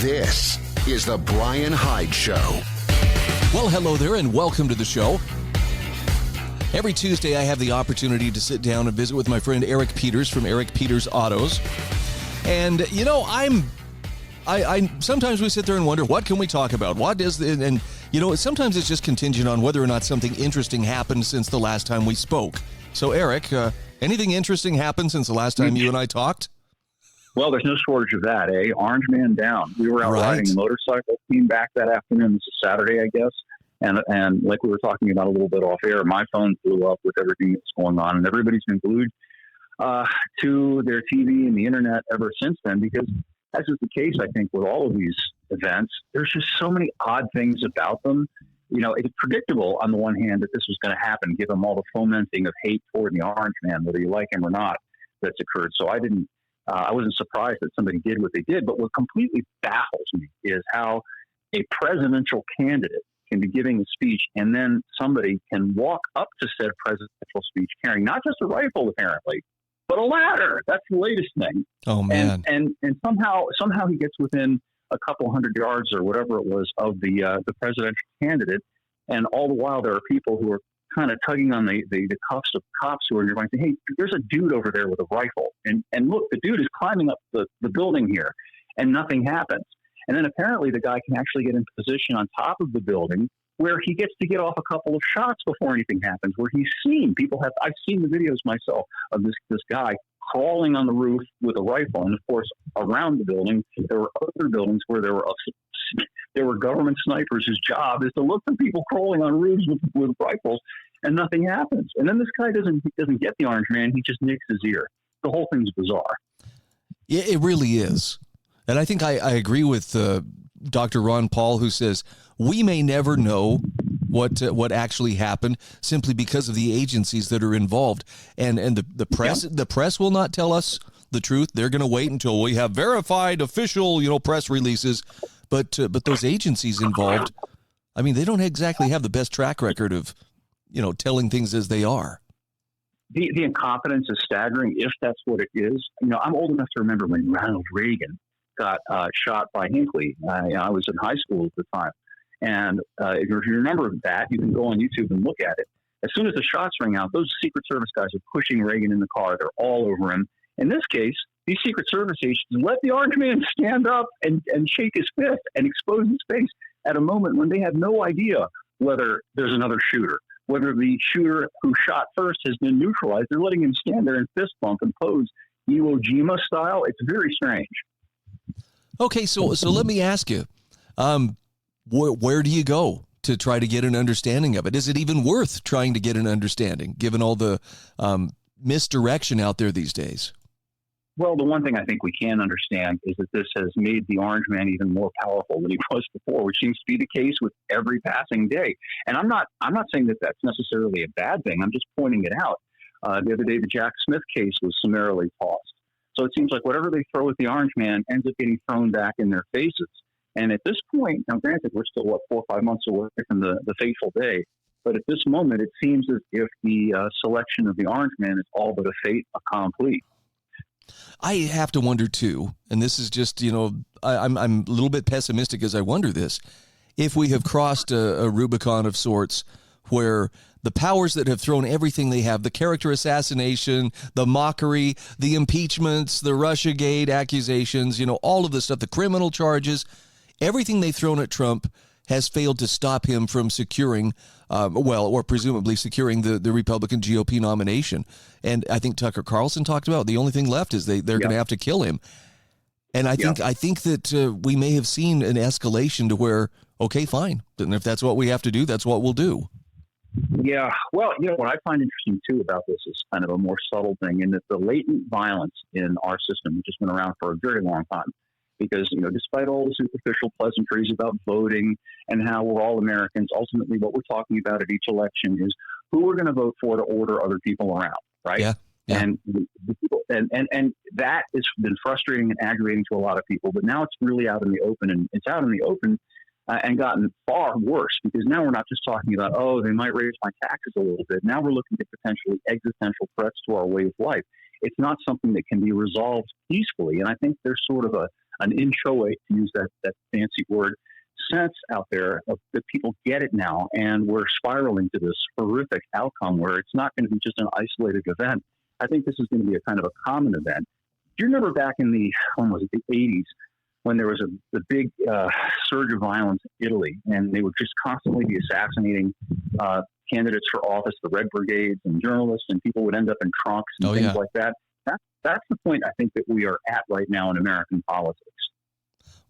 This is the Bryan Hyde Show. Well, hello there, and welcome to the show. Every Tuesday, I have the opportunity to sit down and visit with my friend Eric Peters from Eric Peters Autos. And, you know, I sometimes we sit there and wonder, what can we talk about? What is the, and, you know, sometimes it's just contingent on whether or not something interesting happened since the last time we spoke. So, Eric, anything interesting happened since the last time you and I talked? Well, there's no shortage of that, eh? Orange Man down. We were out riding a motorcycle, came back that afternoon. This is Saturday, I guess. And like we were talking about a little bit off air, my phone blew up with everything that's going on. And everybody's been glued to their TV and the internet ever since then, because as is the case, I think, with all of these events, there's just so many odd things about them. You know, it's predictable on the one hand that this was going to happen, given all the fomenting of hate toward the Orange Man, whether you like him or not, that's occurred. So I wasn't surprised that somebody did what they did. But what completely baffles me is how a presidential candidate can be giving a speech and then somebody can walk up to said presidential speech carrying not just a rifle, apparently, but a ladder. That's the latest thing. Oh, man. And somehow he gets within a couple hundred yards or whatever it was of the presidential candidate. And all the while there are people who are kind of tugging on the cuffs of cops who are nearby saying, hey, there's a dude over there with a rifle. And look, the dude is climbing up the building here and nothing happens. And then apparently the guy can actually get in position on top of the building where he gets to get off a couple of shots before anything happens, where he's seen I've seen the videos myself of this guy crawling on the roof with a rifle. And of course, around the building, there were other buildings where there were government snipers whose job is to look for people crawling on roofs with rifles, and nothing happens. And then this guy doesn't get the Orange Man. He just nicks his ear. The whole thing's bizarre. Yeah, it really is. And I think I agree with Dr. Ron Paul, who says we may never know what actually happened simply because of the agencies that are involved. And the press will not tell us the truth. They're going to wait until we have verified official, press releases. But those agencies involved, I mean, they don't exactly have the best track record of, telling things as they are. The incompetence is staggering, if that's what it is. I'm old enough to remember when Ronald Reagan got shot by Hinckley. I was in high school at the time. And if you remember that, you can go on YouTube and look at it. As soon as the shots ring out, those Secret Service guys are pushing Reagan in the car. They're all over him. In this case, these Secret Service agents let the Orange Man stand up and shake his fist and expose his face at a moment when they have no idea whether there's another shooter, whether the shooter who shot first has been neutralized. They're letting him stand there and fist bump and pose Iwo Jima style. It's very strange. Okay, so let me ask you, where do you go to try to get an understanding of it? Is it even worth trying to get an understanding, given all the misdirection out there these days? Well, the one thing I think we can understand is that this has made the Orange Man even more powerful than he was before, which seems to be the case with every passing day. And I'm not saying that that's necessarily a bad thing. I'm just pointing it out. The other day, the Jack Smith case was summarily tossed. So it seems like whatever they throw at the Orange Man ends up getting thrown back in their faces. And at this point, now granted, we're still, 4 or 5 months away from the fateful day. But at this moment, it seems as if the selection of the Orange Man is all but a fait accompli. I have to wonder, too, and this is just, I'm a little bit pessimistic as I wonder this, if we have crossed a Rubicon of sorts where the powers that have thrown everything they have, the character assassination, the mockery, the impeachments, the Russiagate accusations, all of the stuff, the criminal charges, everything they've thrown at Trump has failed to stop him from securing, or presumably securing the Republican GOP nomination. And I think Tucker Carlson talked about the only thing left is they're going to have to kill him. And I think that we may have seen an escalation to where, okay, fine. And if that's what we have to do, that's what we'll do. Yeah. Well, what I find interesting, too, about this is kind of a more subtle thing in that the latent violence in our system, which has been around for a very long time, because, despite all the superficial pleasantries about voting and how we're all Americans, ultimately what we're talking about at each election is who we're going to vote for to order other people around, right? Yeah. And that has been frustrating and aggravating to a lot of people. But now it's really out in the open, and it's out in the open and gotten far worse, because now we're not just talking about, they might raise my taxes a little bit. Now we're looking at potentially existential threats to our way of life. It's not something that can be resolved peacefully. And I think there's sort of a an inchoate, to use that fancy word, sense out there that people get it now, and we're spiraling to this horrific outcome where it's not going to be just an isolated event. I think this is going to be a kind of a common event. Do you remember back in the 80s when there was the big surge of violence in Italy, and they would just constantly be assassinating candidates for office, the Red Brigades and journalists, and people would end up in trunks and things like that? That's the point I think that we are at right now in American politics.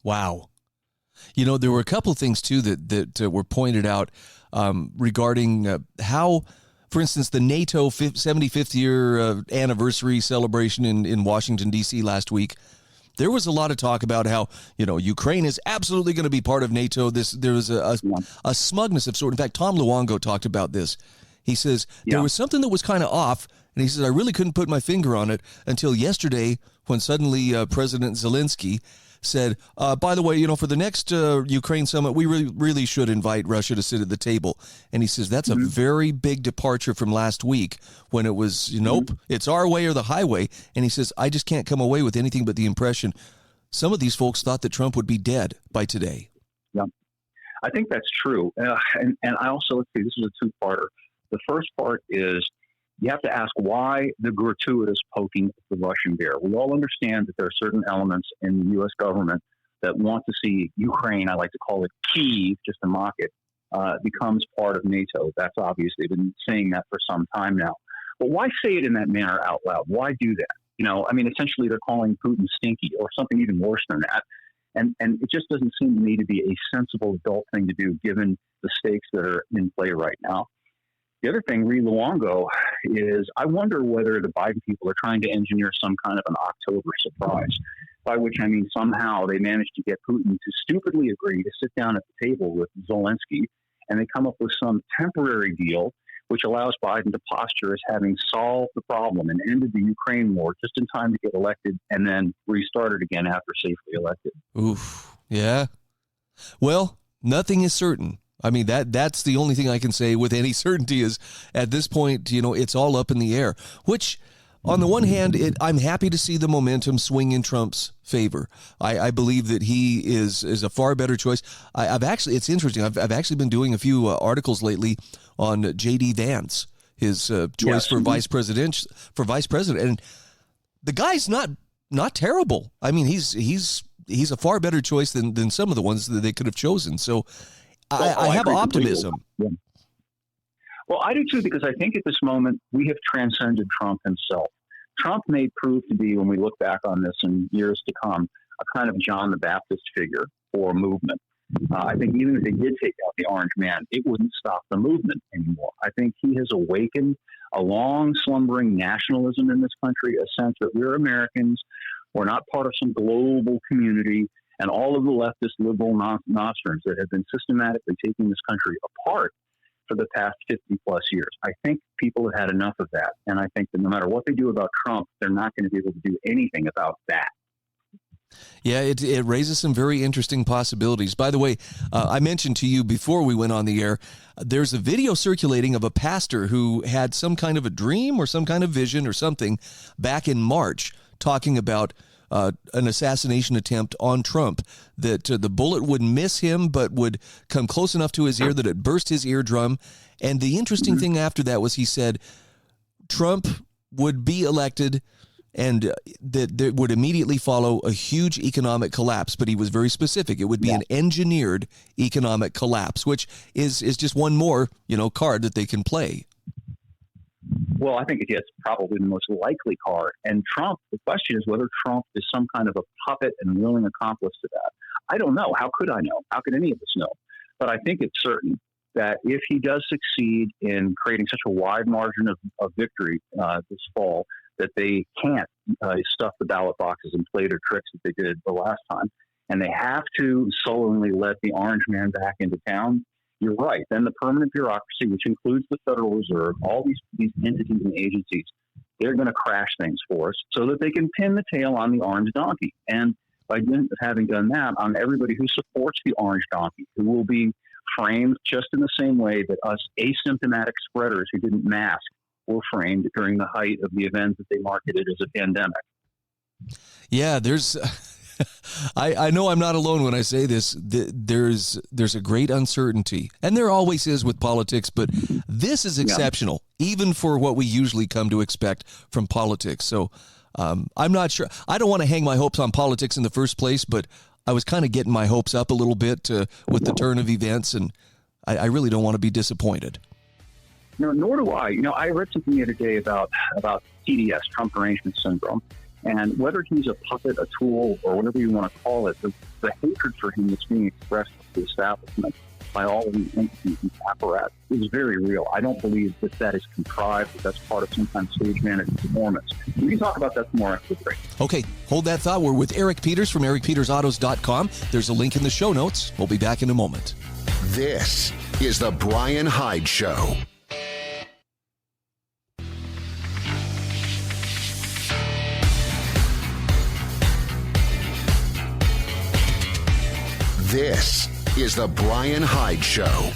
Wow. You know, there were a couple of things, too, that were pointed out regarding how, for instance, the NATO 75th year anniversary celebration in Washington, D.C. last week. There was a lot of talk about how, Ukraine is absolutely going to be part of NATO. There was a smugness of sort. In fact, Tom Luongo talked about this. He says there was something that was kind of off, and he says, I really couldn't put my finger on it until yesterday when suddenly President Zelensky said, by the way, for the next Ukraine summit, we really should invite Russia to sit at the table. And he says that's a very big departure from last week when it was, nope, it's our way or the highway. And he says, I just can't come away with anything but the impression some of these folks thought that Trump would be dead by today. Yeah, I think that's true. And I also, let's see, this is a two-parter. The first part is you have to ask why the gratuitous poking at the Russian bear. We all understand that there are certain elements in the U.S. government that want to see Ukraine, I like to call it Kyiv, just to mock it, becomes part of NATO. That's obvious. They've been saying that for some time now. But why say it in that manner out loud? Why do that? Essentially they're calling Putin stinky or something even worse than that. And it just doesn't seem to me to be a sensible adult thing to do given the stakes that are in play right now. The other thing, re Luongo, is I wonder whether the Biden people are trying to engineer some kind of an October surprise, by which I mean somehow they managed to get Putin to stupidly agree to sit down at the table with Zelensky, and they come up with some temporary deal which allows Biden to posture as having solved the problem and ended the Ukraine war just in time to get elected and then restarted again after safely elected. Oof. Yeah. Well, nothing is certain. I mean, that's the only thing I can say with any certainty is at this point, it's all up in the air, which on the one hand, I'm happy to see the momentum swing in Trump's favor. I believe that he is a far better choice. It's interesting. I've actually been doing a few articles lately on J.D. Vance, his choice for vice president. And the guy's not terrible. I mean, he's a far better choice than some of the ones that they could have chosen. So I have optimism. Yeah. Well, I do too, because I think at this moment we have transcended Trump himself. Trump may prove to be, when we look back on this in years to come, a kind of John the Baptist figure for a movement. I think even if they did take out the Orange Man, it wouldn't stop the movement anymore. I think he has awakened a long slumbering nationalism in this country, a sense that we're Americans, we're not part of some global community, and all of the leftist liberal nostrums that have been systematically taking this country apart for the past 50 plus years. I think people have had enough of that. And I think that no matter what they do about Trump, they're not going to be able to do anything about that. Yeah, it raises some very interesting possibilities. By the way, I mentioned to you before we went on the air, there's a video circulating of a pastor who had some kind of a dream or some kind of vision or something back in March talking about an assassination attempt on Trump, that the bullet would miss him but would come close enough to his ear that it burst his eardrum. And the interesting thing after that was he said Trump would be elected and that there would immediately follow a huge economic collapse. But he was very specific. It would be an engineered economic collapse, which is just one more, card that they can play. Well, I think it's probably the most likely card. And Trump, the question is whether Trump is some kind of a puppet and willing accomplice to that. I don't know. How could I know? How could any of us know? But I think it's certain that if he does succeed in creating such a wide margin of victory this fall, that they can't stuff the ballot boxes and play their tricks that they did the last time, and they have to sullenly let the Orange Man back into town, you're right. Then the permanent bureaucracy, which includes the Federal Reserve, all these entities and agencies, they're going to crash things for us so that they can pin the tail on the orange donkey. And by having done that, on everybody who supports the orange donkey, who will be framed just in the same way that us asymptomatic spreaders who didn't mask were framed during the height of the event that they marketed as a pandemic. Yeah, there's I know I'm not alone when I say this. There's a great uncertainty, and there always is with politics, but this is exceptional, even for what we usually come to expect from politics. So I'm not sure. I don't want to hang my hopes on politics in the first place, but I was kind of getting my hopes up a little bit with the turn of events, and I really don't want to be disappointed. No, nor do I. I read something the other day about TDS, Trump Derangement Syndrome, and whether he's a puppet, a tool, or whatever you want to call it, the hatred for him that's being expressed to the establishment by all of these entities and apparatus is very real. I don't believe that is contrived, that that's part of some kind of stage managed performance. We can talk about that more after the break. Okay, hold that thought. We're with Eric Peters from ericpetersautos.com. There's a link in the show notes. We'll be back in a moment. This is the Bryan Hyde Show. This is the Bryan Hyde Show.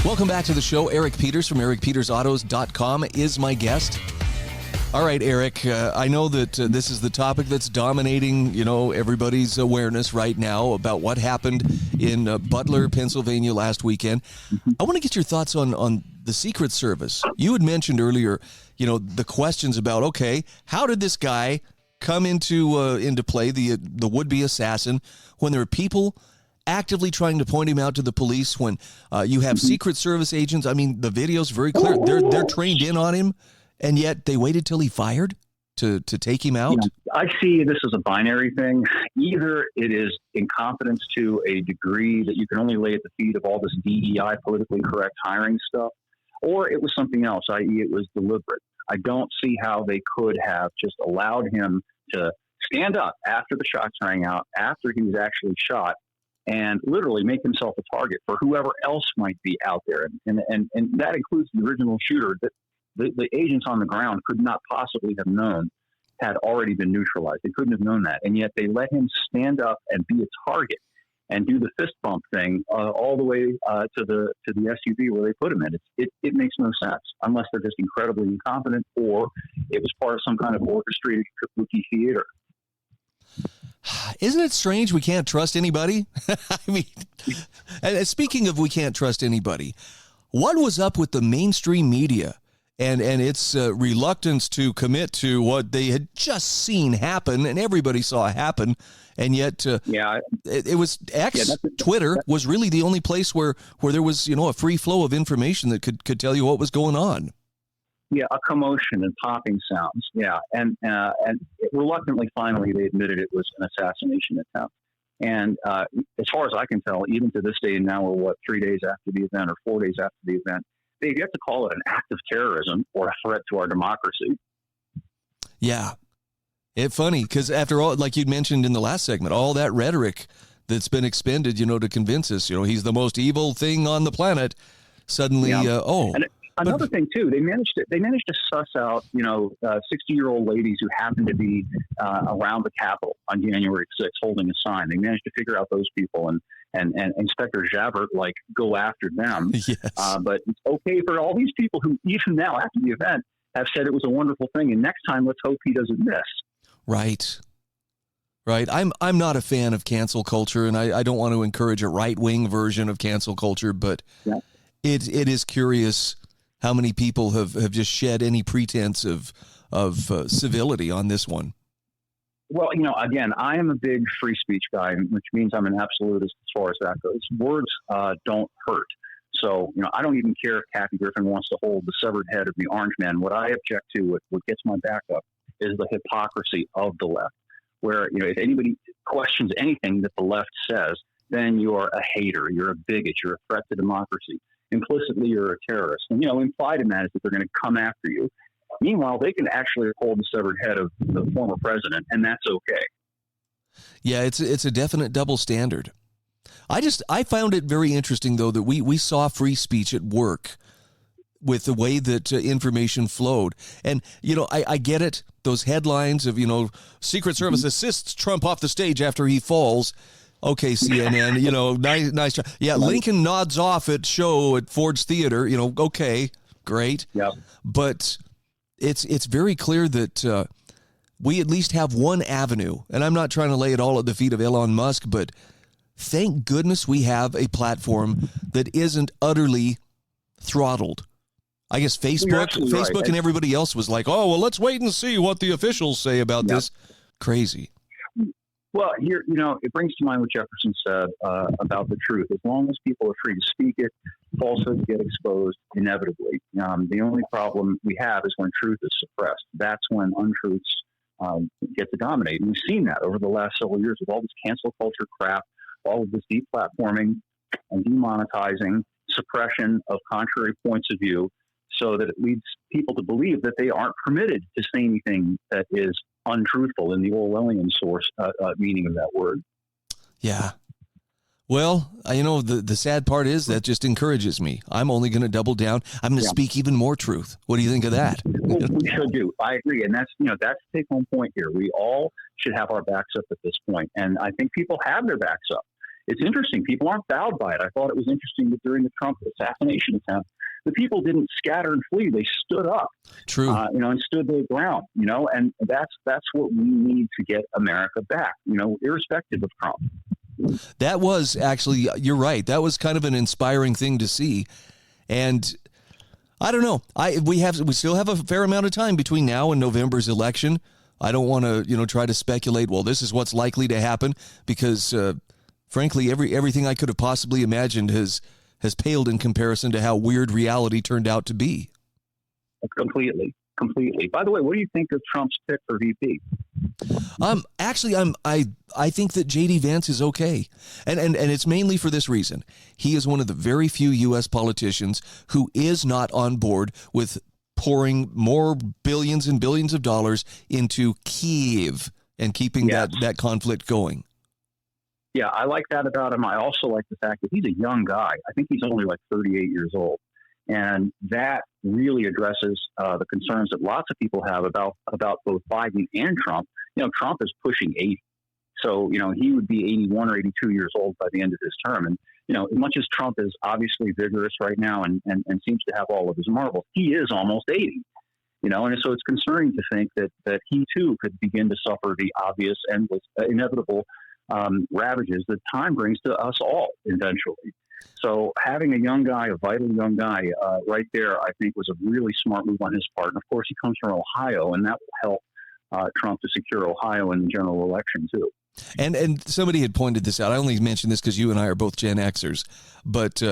Welcome back to the show. Eric Peters from ericpetersautos.com is my guest. All right, Eric, I know that this is the topic that's dominating, everybody's awareness right now about what happened in Butler, Pennsylvania last weekend. I want to get your thoughts on the Secret Service. You had mentioned earlier, the questions about, okay, how did this guy come into play, the would-be assassin, when there are people actively trying to point him out to the police, when you have Secret Service agents? I mean, the video's very clear. They're trained in on him, and yet they waited till he fired to take him out. I see this as a binary thing. Either it is incompetence to a degree that you can only lay at the feet of all this DEI, politically correct hiring stuff, or it was something else, i.e. it was deliberate. I don't see how they could have just allowed him to stand up after the shots rang out, after he was actually shot, and literally make himself a target for whoever else might be out there. And that includes the original shooter that the agents on the ground could not possibly have known had already been neutralized. They couldn't have known that. And yet they let him stand up and be a target and do the fist bump thing all the way to the SUV where they put him in. It makes no sense unless they're just incredibly incompetent, or it was part of some kind of orchestrated kabuki theater. Isn't it strange we can't trust anybody? I mean, and speaking of we can't trust anybody, what was up with the mainstream media and its reluctance to commit to what they had just seen happen, and everybody saw happen, and yet it was X, Twitter was really the only place where there was a free flow of information that could tell you what was going on. Yeah, a commotion and popping sounds. Yeah, and reluctantly, finally, they admitted it was an assassination attempt. And as far as I can tell, even to this day, and now we're 3 days after the event or 4 days after the event, they've yet to call it an act of terrorism or a threat to our democracy. Yeah, it's funny because after all, like you mentioned in the last segment, all that rhetoric that's been expended, to convince us, he's the most evil thing on the planet. Suddenly, Another thing too, they managed to suss out 60-year-old ladies who happened to be around the Capitol on January 6th holding a sign. They managed to figure out those people and Inspector Javert go after them. Yes. But it's okay for all these people who even now after the event have said it was a wonderful thing. And next time, let's hope he doesn't miss. Right. I'm not a fan of cancel culture, and I don't want to encourage a right-wing version of cancel culture, but it is curious how many people have just shed any pretense of civility on this one. Well, again, I am a big free speech guy, which means I'm an absolutist as far as that goes. Words don't hurt. So, I don't even care if Kathy Griffin wants to hold the severed head of the Orange Man. What I object to, what gets my back up, is the hypocrisy of the left, where, if anybody questions anything that the left says, then you are a hater, you're a bigot, you're a threat to democracy. Implicitly, you're a terrorist. And, implied in that is that they're going to come after you. Meanwhile, they can actually hold the severed head of the former president, and that's okay. Yeah, it's a definite double standard. I found it very interesting, though, that we saw free speech at work with the way that information flowed. And, I get it. Those headlines of, Secret Service assists Trump off the stage after he falls. Okay, CNN, nice. Yeah, Lincoln nods off at show at Ford's Theater, okay, great. Yeah. But it's very clear that we at least have one avenue. And I'm not trying to lay it all at the feet of Elon Musk, but thank goodness we have a platform that isn't utterly throttled. I guess Facebook right. and everybody else was like, oh, well, let's wait and see what the officials say about this. Crazy. Well, here, it brings to mind what Jefferson said about the truth. As long as people are free to speak it, falsehoods get exposed inevitably. The only problem we have is when truth is suppressed. That's when untruths get to dominate. And we've seen that over the last several years with all this cancel culture crap, all of this deplatforming and demonetizing, suppression of contrary points of view, so that it leads people to believe that they aren't permitted to say anything that is untruthful in the Orwellian source meaning of that word. Yeah. Well, the sad part is that just encourages me. I'm only going to double down. I'm going to speak even more truth. What do you think of that? Well, we should do. I agree. And that's the take home point here. We all should have our backs up at this point. And I think people have their backs up. It's interesting. People aren't bowed by it. I thought it was interesting that during the Trump assassination attempt, the people didn't scatter and flee. They stood up. True. And stood their ground, and that's what we need to get America back, irrespective of Trump. That was actually, you're right. That was kind of an inspiring thing to see. And I don't know. We still have a fair amount of time between now and November's election. I don't want to, try to speculate, well, this is what's likely to happen, because frankly, everything I could have possibly imagined has paled in comparison to how weird reality turned out to be. Completely. By the way, what do you think of Trump's pick for VP? Actually, I think that J.D. Vance is okay. And it's mainly for this reason. He is one of the very few U.S. politicians who is not on board with pouring more billions and billions of dollars into Kyiv and keeping that conflict going. Yeah, I like that about him. I also like the fact that he's a young guy. I think he's only like 38 years old. And that really addresses the concerns that lots of people have about both Biden and Trump. Trump is pushing 80. So, he would be 81 or 82 years old by the end of his term. And, as much as Trump is obviously vigorous right now and seems to have all of his marbles, he is almost 80. And so it's concerning to think that he too could begin to suffer the obvious and inevitable ravages that time brings to us all eventually. So having a young guy, a vital young guy, right there, I think was a really smart move on his part. And of course, he comes from Ohio, and that will help Trump to secure Ohio in the general election too. And somebody had pointed this out. I only mentioned this because you and I are both Gen Xers, but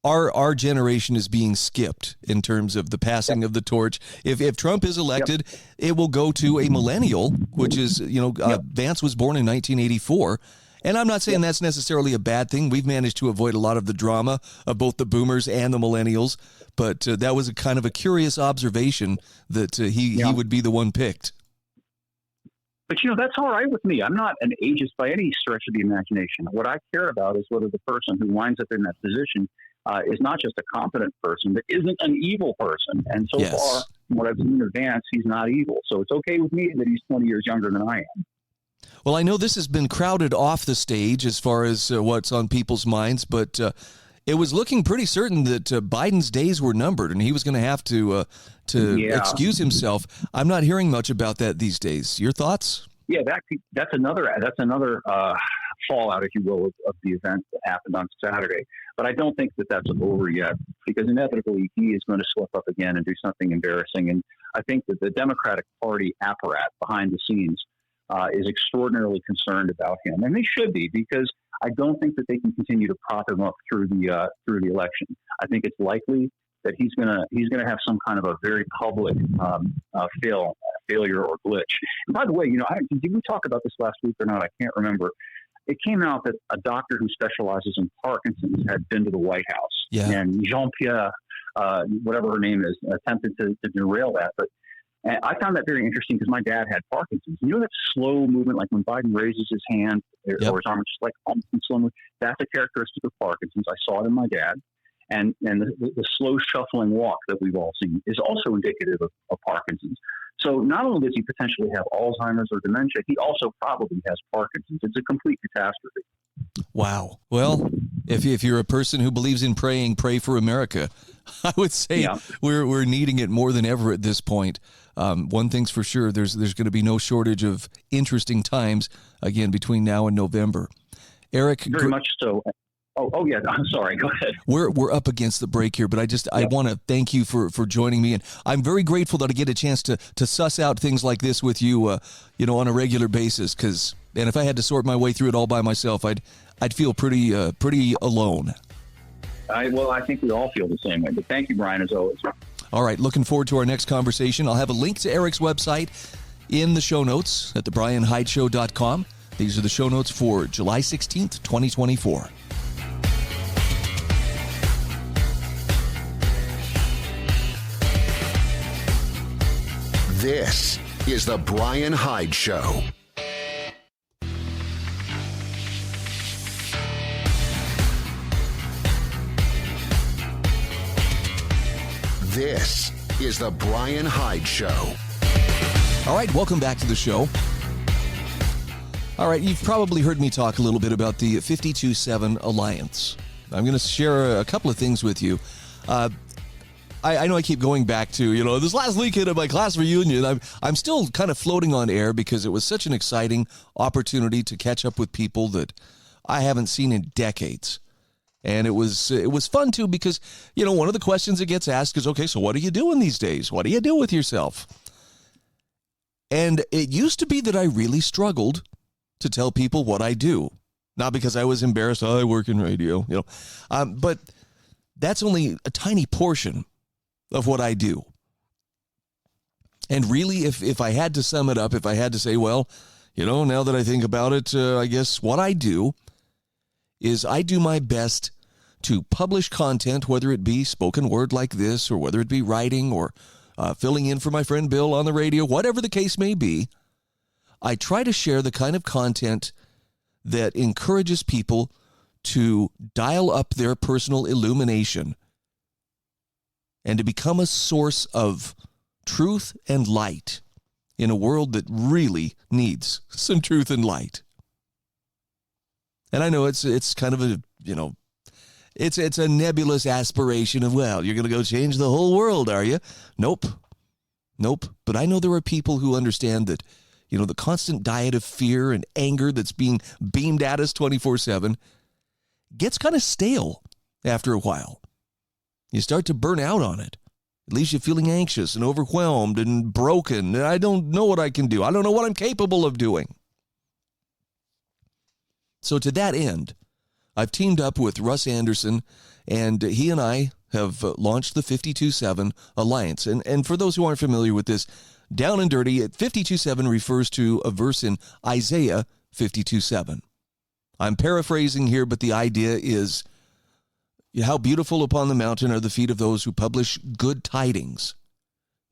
our generation is being skipped in terms of the passing of the torch. If Trump is elected, it will go to a millennial, which is, Vance was born in 1984. And I'm not saying that's necessarily a bad thing. We've managed to avoid a lot of the drama of both the boomers and the millennials. But that was a kind of a curious observation that he would be the one picked. But, that's all right with me. I'm not an ageist by any stretch of the imagination. What I care about is whether the person who winds up in that position is not just a competent person, but isn't an evil person. And so far, from what I've seen in Vance, he's not evil. So it's okay with me that he's 20 years younger than I am. Well, I know this has been crowded off the stage as far as what's on people's minds, but it was looking pretty certain that Biden's days were numbered and he was going to have to excuse himself. I'm not hearing much about that these days. Your thoughts? Yeah, that's another fallout, if you will, of the event that happened on Saturday. But I don't think that that's over yet, because inevitably he is going to slip up again and do something embarrassing. And I think that the Democratic Party apparatus behind the scenes is extraordinarily concerned about him, and they should be, because I don't think that they can continue to prop him up through the election. I think it's likely that he's gonna have some kind of a very public failure or glitch. And by the way, did we talk about this last week or not? I can't remember. It came out that a doctor who specializes in Parkinson's had been to the White House, and Jean-Pierre, whatever her name is, attempted to derail that, but. And I found that very interesting because my dad had Parkinson's. That slow movement, like when Biden raises his hand or his arm, just like almost in slow movement, that's a characteristic of Parkinson's. I saw it in my dad. And the slow shuffling walk that we've all seen is also indicative of Parkinson's. So not only does he potentially have Alzheimer's or dementia, he also probably has Parkinson's. It's a complete catastrophe. Wow. Well, if you're a person who believes in praying, pray for America. I would say we're needing it more than ever at this point. One thing's for sure, there's going to be no shortage of interesting times, again, between now and November. Eric? Very much so. Oh yeah. I'm sorry. Go ahead. We're up against the break here, but I want to thank you for joining me, and I'm very grateful that I get a chance to suss out things like this with you, on a regular basis. And if I had to sort my way through it all by myself, I'd feel pretty alone. I think we all feel the same way. But thank you, Bryan, as always. All right, looking forward to our next conversation. I'll have a link to Eric's website in the show notes at thebryanhydeshow.com. These are the show notes for July 16th, 2024. This is the Bryan Hyde Show. This is the Bryan Hyde Show. All right, welcome back to the show. All right, you've probably heard me talk a little bit about the 52-7 Alliance. I'm going to share a couple of things with you. I know I keep going back to, this last weekend of my class reunion. I'm still kind of floating on air because it was such an exciting opportunity to catch up with people that I haven't seen in decades. And it was fun, too, because, one of the questions that gets asked is, okay, so what are you doing these days? What do you do with yourself? And it used to be that I really struggled to tell people what I do. Not because I was embarrassed, I work in radio, but that's only a tiny portion of what I do. And really, if I had to sum it up, if I had to say, well, now that I think about it, I guess what I do is I do my best to publish content, whether it be spoken word like this, or whether it be writing, or filling in for my friend Bill on the radio, whatever the case may be. I try to share the kind of content that encourages people to dial up their personal illumination and to become a source of truth and light in a world that really needs some truth and light. And I know it's kind of a, it's a nebulous aspiration of, well, you're going to go change the whole world, are you? Nope. But I know there are people who understand that, the constant diet of fear and anger that's being beamed at us 24/7 gets kind of stale after a while. You start to burn out on it. It leaves you feeling anxious and overwhelmed and broken. And I don't know what I can do. I don't know what I'm capable of doing. So to that end, I've teamed up with Russ Anderson, and he and I have launched the 52-7 Alliance. And for those who aren't familiar with this, down and dirty, 52-7 refers to a verse in Isaiah 52-7. I'm paraphrasing here, but the idea is, how beautiful upon the mountain are the feet of those who publish good tidings.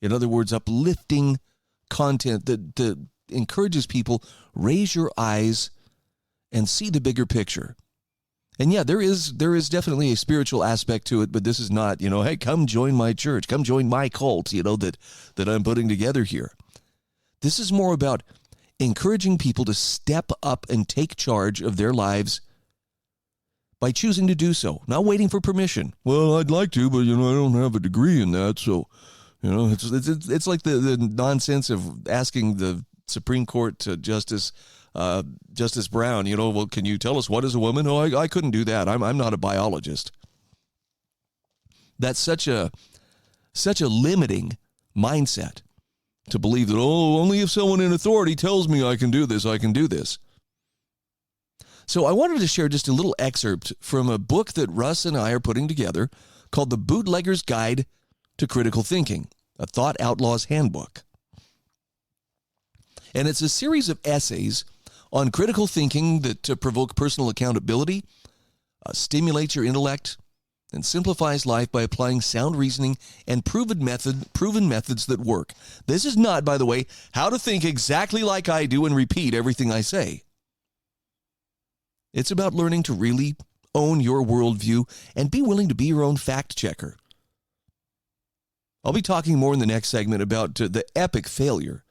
In other words, uplifting content that encourages people, raise your eyes and see the bigger picture. And yeah, there is definitely a spiritual aspect to it, but this is not, hey, come join my church, come join my cult, that I'm putting together here. This is more about encouraging people to step up and take charge of their lives by choosing to do so, not waiting for permission. Well, I'd like to, but, I don't have a degree in that, so, it's like the nonsense of asking the Supreme Court Justice Brown, well, can you tell us what is a woman? Oh, I couldn't do that. I'm not a biologist. That's such a limiting mindset to believe that, only if someone in authority tells me I can do this, I can do this. So I wanted to share just a little excerpt from a book that Russ and I are putting together called The Bootlegger's Guide to Critical Thinking, a Thought Outlaw's Handbook. And it's a series of essays on critical thinking that provoke personal accountability, stimulates your intellect, and simplifies life by applying sound reasoning and proven methods that work. This is not, by the way, how to think exactly like I do and repeat everything I say. It's about learning to really own your worldview and be willing to be your own fact checker. I'll be talking more in the next segment about the epic failure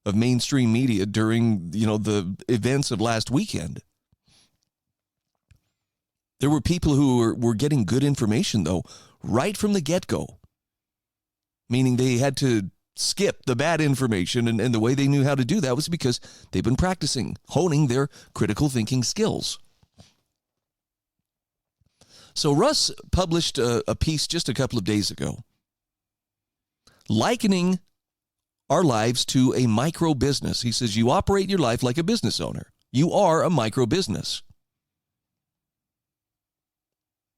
of mainstream media during, the events of last weekend. There were people who were getting good information, though, right from the get-go, meaning they had to skip the bad information, and the way they knew how to do that was because they've been practicing, honing their critical thinking skills. So Russ published a piece just a couple of days ago likening our lives to a micro business. He says, you operate your life like a business owner. You are a micro business.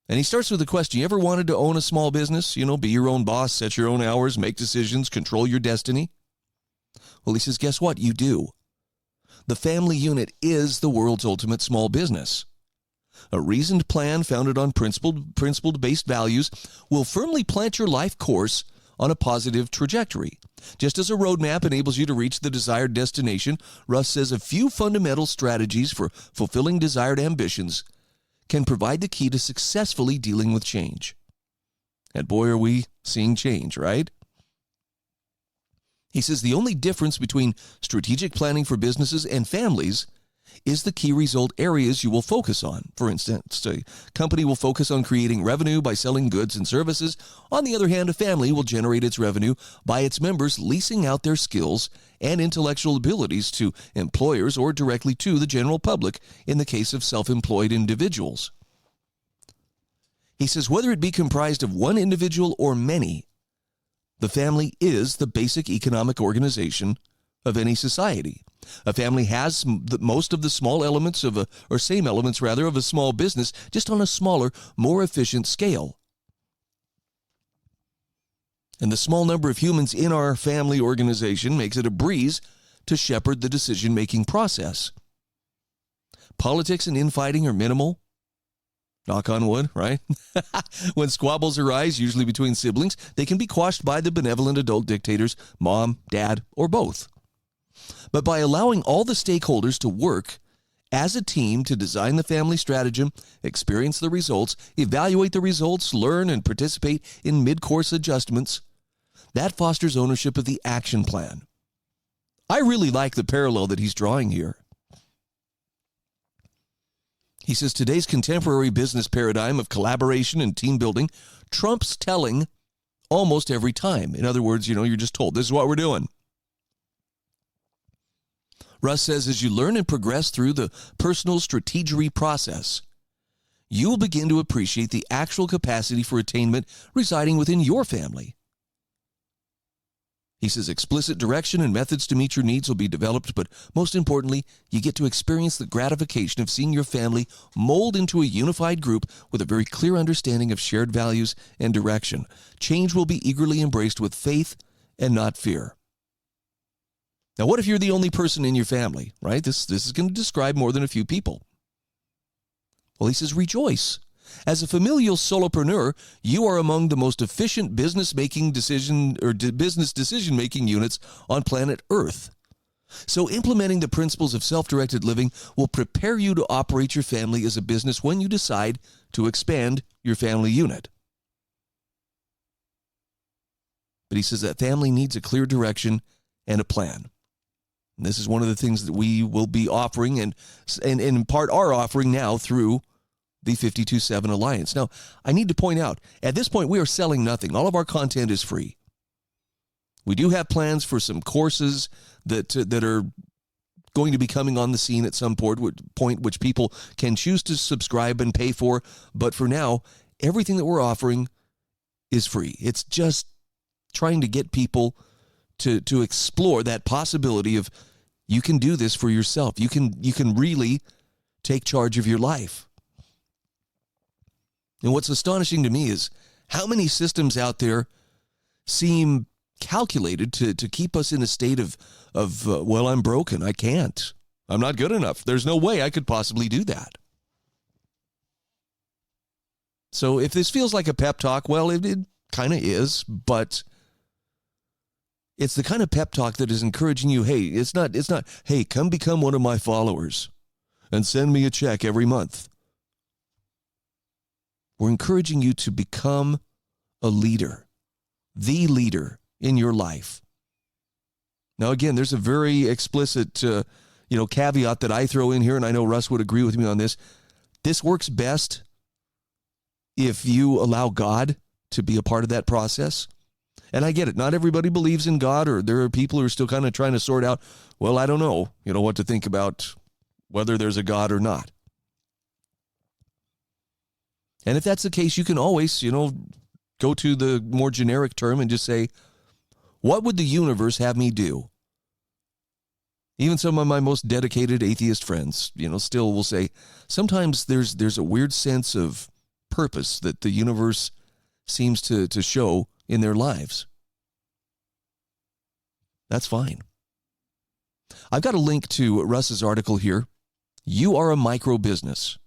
And he starts with the question, you ever wanted to own a small business? You know, be your own boss, set your own hours, make decisions, control your destiny? Well, he says, guess what? You do. The family unit is the world's ultimate small business. A reasoned plan founded on principle-based values will firmly plant your life course on a positive trajectory. Just as a roadmap enables you to reach the desired destination, Russ says a few fundamental strategies for fulfilling desired ambitions can provide the key to successfully dealing with change. And boy, are we seeing change, right? He says the only difference between strategic planning for businesses and families is the key result areas you will focus on. For instance, a company will focus on creating revenue by selling goods and services. On the other hand, a family will generate its revenue by its members leasing out their skills and intellectual abilities to employers or directly to the general public in the case of self-employed individuals. He says whether it be comprised of one individual or many, the family is the basic economic organization of any society. A family has most of the small elements of same elements of a small business, just on a smaller, more efficient scale. And the small number of humans in our family organization makes it a breeze to shepherd the decision-making process. Politics and infighting are minimal. Knock on wood, right? When squabbles arise, usually between siblings, they can be quashed by the benevolent adult dictators, mom, dad, or both. But by allowing all the stakeholders to work as a team to design the family stratagem, experience the results, evaluate the results, learn and participate in mid-course adjustments, that fosters ownership of the action plan. I really like the parallel that he's drawing here. He says today's contemporary business paradigm of collaboration and team building trumps telling almost every time. In other words, you're just told, this is what we're doing. Russ says as you learn and progress through the personal strategery process, you will begin to appreciate the actual capacity for attainment residing within your family. He says explicit direction and methods to meet your needs will be developed, but most importantly, you get to experience the gratification of seeing your family mold into a unified group with a very clear understanding of shared values and direction. Change will be eagerly embraced with faith and not fear. Now, what if you're the only person in your family, right? This is going to describe more than a few people. Well, he says, rejoice. As a familial solopreneur, you are among the most efficient business decision-making units on planet Earth. So implementing the principles of self-directed living will prepare you to operate your family as a business when you decide to expand your family unit. But he says that family needs a clear direction and a plan. And this is one of the things that we will be offering and in part are offering now through the 52-7 Alliance. Now, I need to point out, at this point, we are selling nothing. All of our content is free. We do have plans for some courses that are going to be coming on the scene at some point, which people can choose to subscribe and pay for. But for now, everything that we're offering is free. It's just trying to get people to explore that possibility of you can do this for yourself. You can really take charge of your life. And what's astonishing to me is how many systems out there seem calculated to keep us in a state of well, I'm broken. I can't. I'm not good enough. There's no way I could possibly do that. So if this feels like a pep talk, well, it kind of is, but it's the kind of pep talk that is encouraging you, hey, it's not, hey, come become one of my followers and send me a check every month. We're encouraging you to become a leader, the leader in your life. Now, again, there's a very explicit, caveat that I throw in here, and I know Russ would agree with me on this. This works best if you allow God to be a part of that process. And I get it. Not everybody believes in God, or there are people who are still kind of trying to sort out, well, I don't know, what to think about whether there's a God or not. And if that's the case, you can always, go to the more generic term and just say, what would the universe have me do? Even some of my most dedicated atheist friends, still will say, sometimes there's a weird sense of purpose that the universe seems to show in their lives. That's fine. I've got a link to Russ's article here. You are a micro business,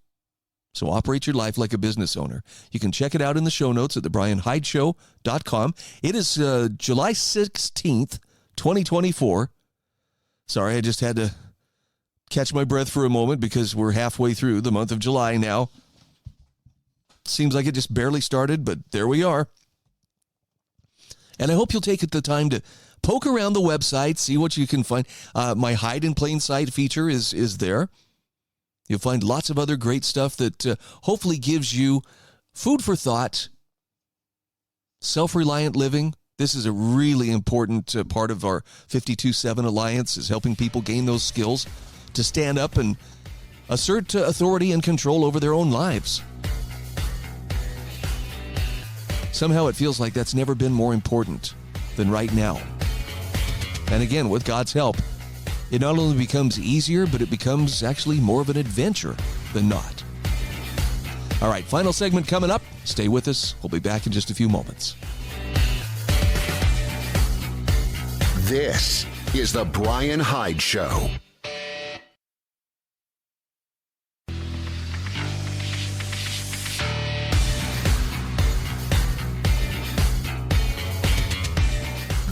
so operate your life like a business owner. You can check it out in the show notes at thebryanhydeshow.com. It is July 16th, 2024. Sorry, I just had to catch my breath for a moment because we're halfway through the month of July now. Seems like it just barely started, but there we are. And I hope you'll take the time to poke around the website, see what you can find. My Hide in Plain Sight feature is there. You'll find lots of other great stuff that hopefully gives you food for thought, self-reliant living. This is a really important part of our 52-7 Alliance, is helping people gain those skills to stand up and assert authority and control over their own lives. Somehow it feels like that's never been more important than right now. And again, with God's help, it not only becomes easier, but it becomes actually more of an adventure than not. All right, final segment coming up. Stay with us. We'll be back in just a few moments. This is the Bryan Hyde Show.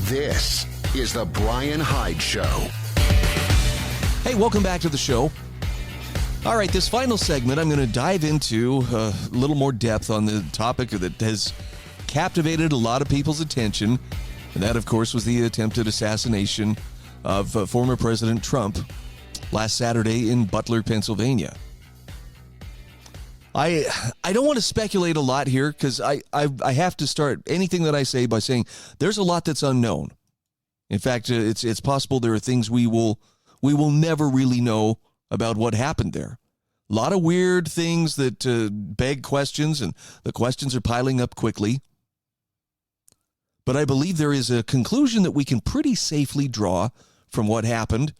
This is the Bryan Hyde Show. Hey, welcome back to the show. All right, this final segment, I'm going to dive into a little more depth on the topic that has captivated a lot of people's attention. And that, of course, was the attempted assassination of former President Trump last Saturday in Butler, Pennsylvania. I don't want to speculate a lot here because I have to start anything that I say by saying there's a lot that's unknown. In fact, it's possible there are things we will never really know about what happened there. A lot of weird things that beg questions, and the questions are piling up quickly. But I believe there is a conclusion that we can pretty safely draw from what happened.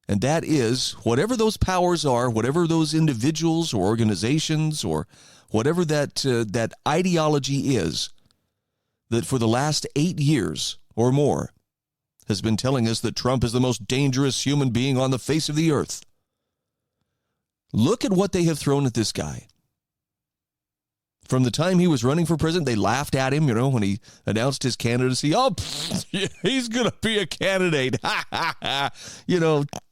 And that is, whatever those powers are, whatever those individuals or organizations or whatever that ideology is, that for the last 8 years or more has been telling us that Trump is the most dangerous human being on the face of the earth. Look at what they have thrown at this guy. From the time he was running for president, they laughed at him, when he announced his candidacy. Oh, he's going to be a candidate.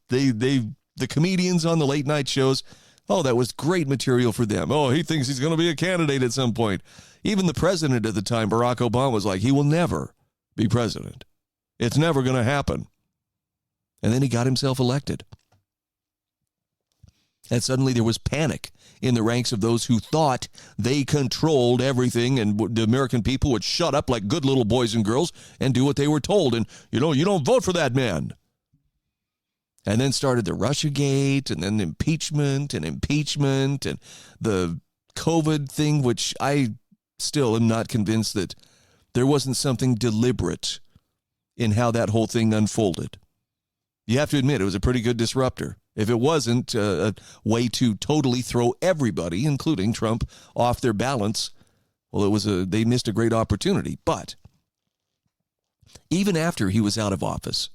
The comedians on the late night shows, oh, that was great material for them. Oh, he thinks he's going to be a candidate at some point. Even the president at the time, Barack Obama, was like, he will never be president. It's never going to happen. And then he got himself elected. And suddenly there was panic in the ranks of those who thought they controlled everything and the American people would shut up like good little boys and girls and do what they were told. And, you don't vote for that man. And then started the Russiagate, and then impeachment and the COVID thing, which I still am not convinced that there wasn't something deliberate in how that whole thing unfolded. You have to admit, it was a pretty good disruptor. If it wasn't a way to totally throw everybody, including Trump, off their balance, well, they missed a great opportunity. But even after he was out of office,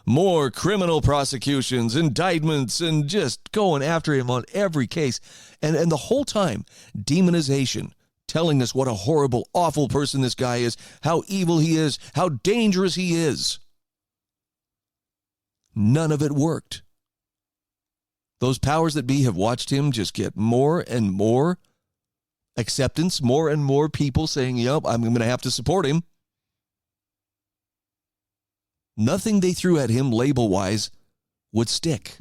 more criminal prosecutions, indictments, and just going after him on every case. And the whole time, demonization, telling us what a horrible, awful person this guy is, how evil he is, how dangerous he is. None of it worked. Those powers that be have watched him just get more and more acceptance, more and more people saying, yep, I'm going to have to support him. Nothing they threw at him label-wise would stick.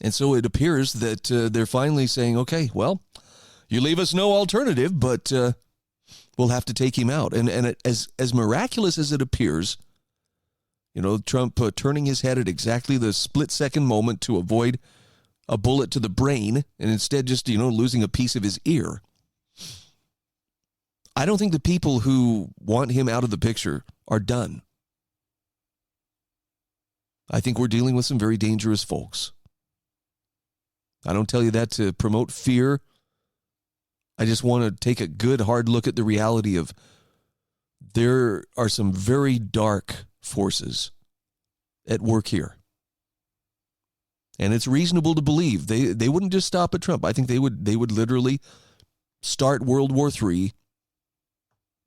And so it appears that they're finally saying, okay, well, You leave us no alternative, but we'll have to take him out. And as miraculous as it appears, Trump turning his head at exactly the split-second moment to avoid a bullet to the brain and instead just, losing a piece of his ear. I don't think the people who want him out of the picture are done. I think we're dealing with some very dangerous folks. I don't tell you that to promote fear. I just want to take a good, hard look at the reality of there are some very dark forces at work here. And it's reasonable to believe they wouldn't just stop at Trump. I think they would literally start World War III.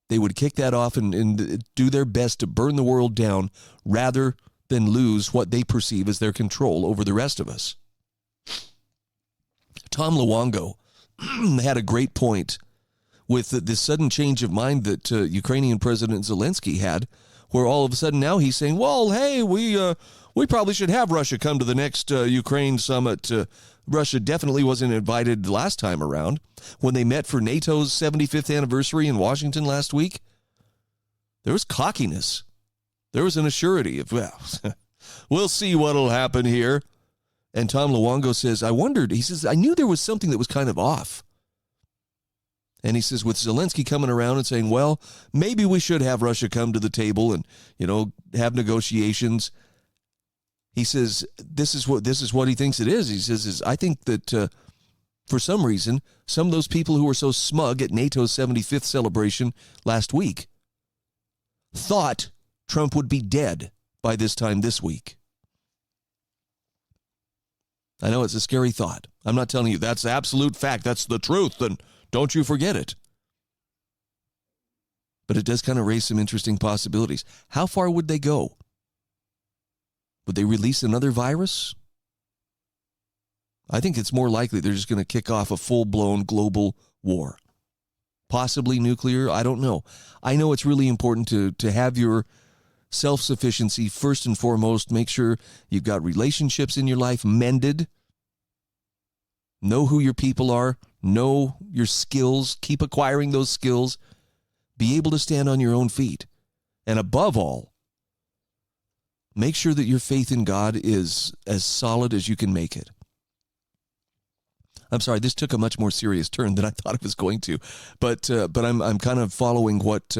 They would kick that off and do their best to burn the world down rather than lose what they perceive as their control over the rest of us. Tom Luongo had a great point with this sudden change of mind that Ukrainian President Zelensky had, where all of a sudden now he's saying, well, hey, we probably should have Russia come to the next Ukraine summit. Russia definitely wasn't invited last time around when they met for NATO's 75th anniversary in Washington last week. There was cockiness. There was an assurity of, well, we'll see what'll happen here. And Tom Luongo says, I knew there was something that was kind of off. And he says, with Zelensky coming around and saying, well, maybe we should have Russia come to the table and, have negotiations. He says, this is what he thinks it is. He says, I think that for some reason, some of those people who were so smug at NATO's 75th celebration last week thought Trump would be dead by this time this week. I know it's a scary thought. I'm not telling you that's absolute fact. That's the truth, and don't you forget it. But it does kind of raise some interesting possibilities. How far would they go? Would they release another virus? I think it's more likely they're just going to kick off a full-blown global war. Possibly nuclear, I don't know. I know it's really important to have your self-sufficiency first and foremost. Make sure you've got relationships in your life mended. Know who your people are. Know your skills. Keep acquiring those skills. Be able to stand on your own feet. And above all, make sure that your faith in God is as solid as you can make it. I'm sorry, this took a much more serious turn than I thought it was going to. But I'm kind of following what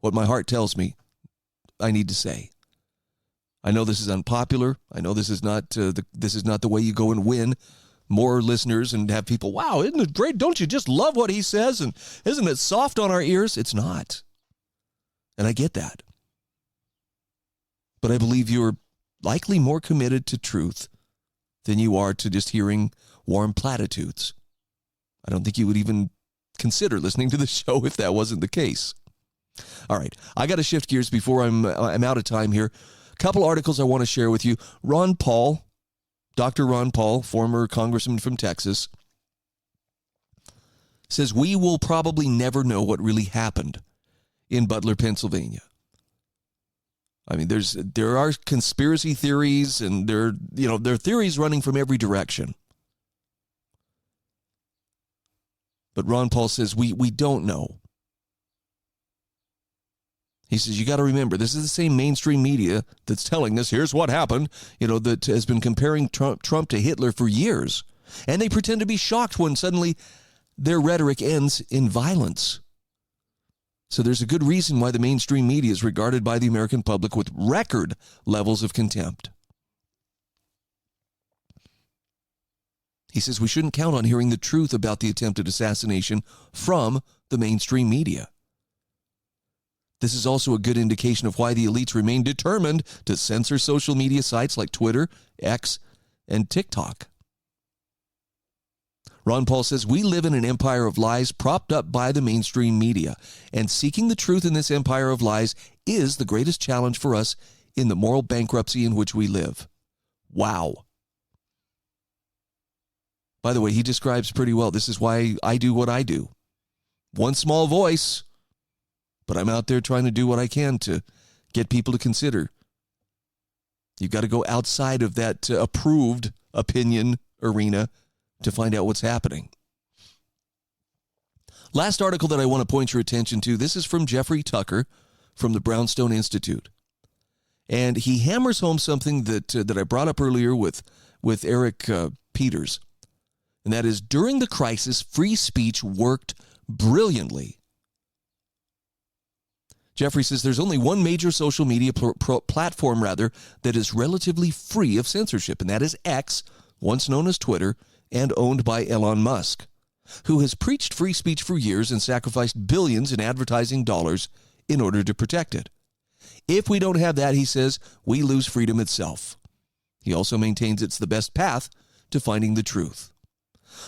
my heart tells me I need to say. I know this is unpopular. I know this is not the way you go and win more listeners and have people, wow, isn't it great? Don't you just love what he says? And isn't it soft on our ears? It's not. And I get that. But I believe you're likely more committed to truth than you are to just hearing warm platitudes. I don't think you would even consider listening to the show if that wasn't the case. All right, I got to shift gears before I'm out of time here. A couple articles I want to share with you. Ron Paul, Dr. Ron Paul, former congressman from Texas, says we will probably never know what really happened in Butler, Pennsylvania. I mean, there are conspiracy theories, and there are theories running from every direction. But Ron Paul says we don't know. He says, you got to remember, this is the same mainstream media that's telling us, here's what happened, that has been comparing Trump to Hitler for years. And they pretend to be shocked when suddenly their rhetoric ends in violence. So there's a good reason why the mainstream media is regarded by the American public with record levels of contempt. He says we shouldn't count on hearing the truth about the attempted assassination from the mainstream media. This is also a good indication of why the elites remain determined to censor social media sites like Twitter, X, and TikTok. Ron Paul says, we live in an empire of lies propped up by the mainstream media, and seeking the truth in this empire of lies is the greatest challenge for us in the moral bankruptcy in which we live. Wow. By the way, he describes pretty well, this is why I do what I do. One small voice, but I'm out there trying to do what I can to get people to consider. You've got to go outside of that approved opinion arena to find out what's happening. Last article that I want to point your attention to, this is from Jeffrey Tucker from the Brownstone Institute. And he hammers home something that I brought up earlier with Eric Peters. And that is, during the crisis, free speech worked brilliantly. Jeffrey says there's only one major social media platform that is relatively free of censorship, and that is X, once known as Twitter, and owned by Elon Musk, who has preached free speech for years and sacrificed billions in advertising dollars in order to protect it. If we don't have that, he says, we lose freedom itself. He also maintains it's the best path to finding the truth.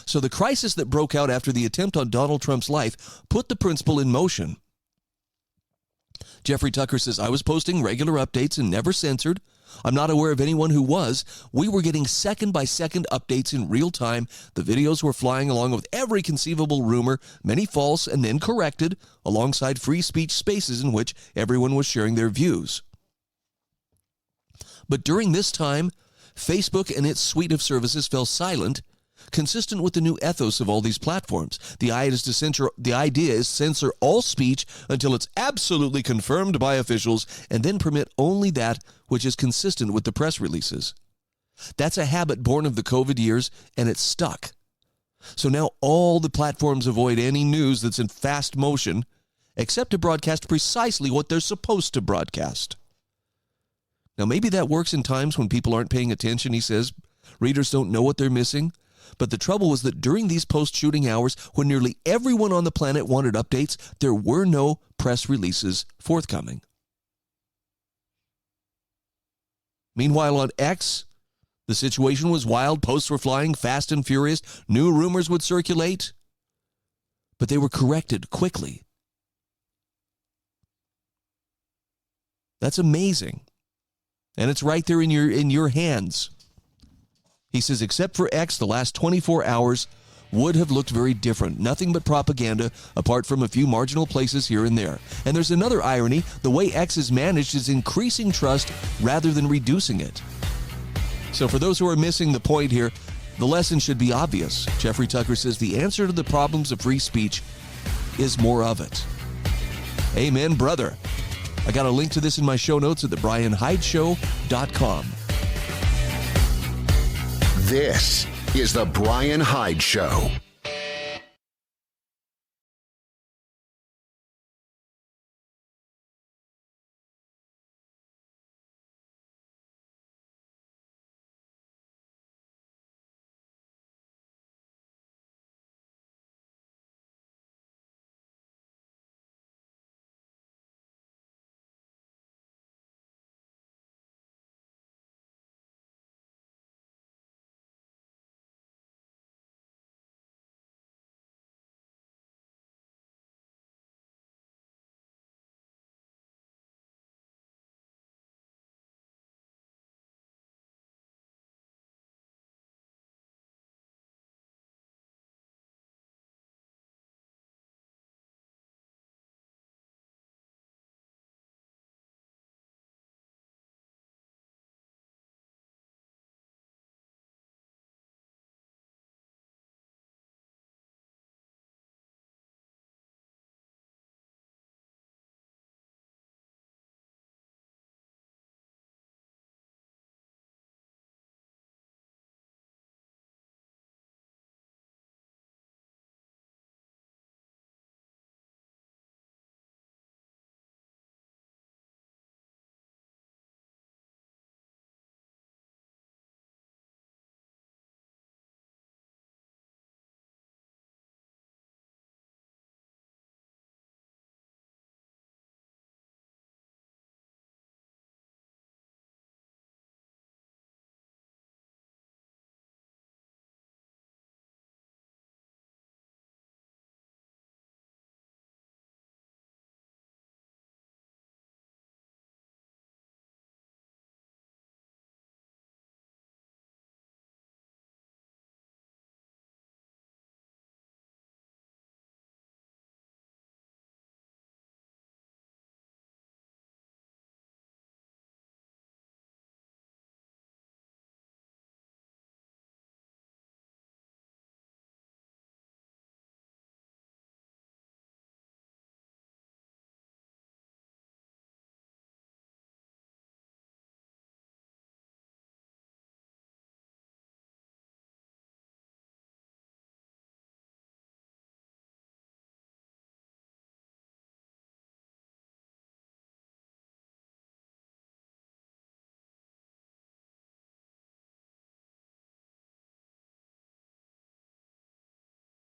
So the crisis that broke out after the attempt on Donald Trump's life put the principle in motion. Jeffrey Tucker says, I was posting regular updates and never censored. I'm not aware of anyone who was. We were getting second-by-second updates in real time. The videos were flying along with every conceivable rumor, many false and then corrected, alongside free speech spaces in which everyone was sharing their views. But during this time, Facebook and its suite of services fell silent, consistent with the new ethos of all these platforms. The idea is censor all speech until it's absolutely confirmed by officials, and then permit only that which is consistent with the press releases. That's a habit born of the COVID years, and it's stuck. So now all the platforms avoid any news that's in fast motion, except to broadcast precisely what they're supposed to broadcast. Now, maybe that works in times when people aren't paying attention, he says. Readers don't know what they're missing. But the trouble was that during these post-shooting hours, when nearly everyone on the planet wanted updates, there were no press releases forthcoming. Meanwhile, on X, the situation was wild. Posts were flying fast and furious. New rumors would circulate, but they were corrected quickly. That's amazing. And it's right there in your hands. He says, except for X, the last 24 hours would have looked very different. Nothing but propaganda, apart from a few marginal places here and there. And there's another irony. The way X is managed is increasing trust rather than reducing it. So for those who are missing the point here, the lesson should be obvious. Jeffrey Tucker says the answer to the problems of free speech is more of it. Amen, brother. I got a link to this in my show notes at thebryanhydeshow.com. This is The Bryan Hyde Show.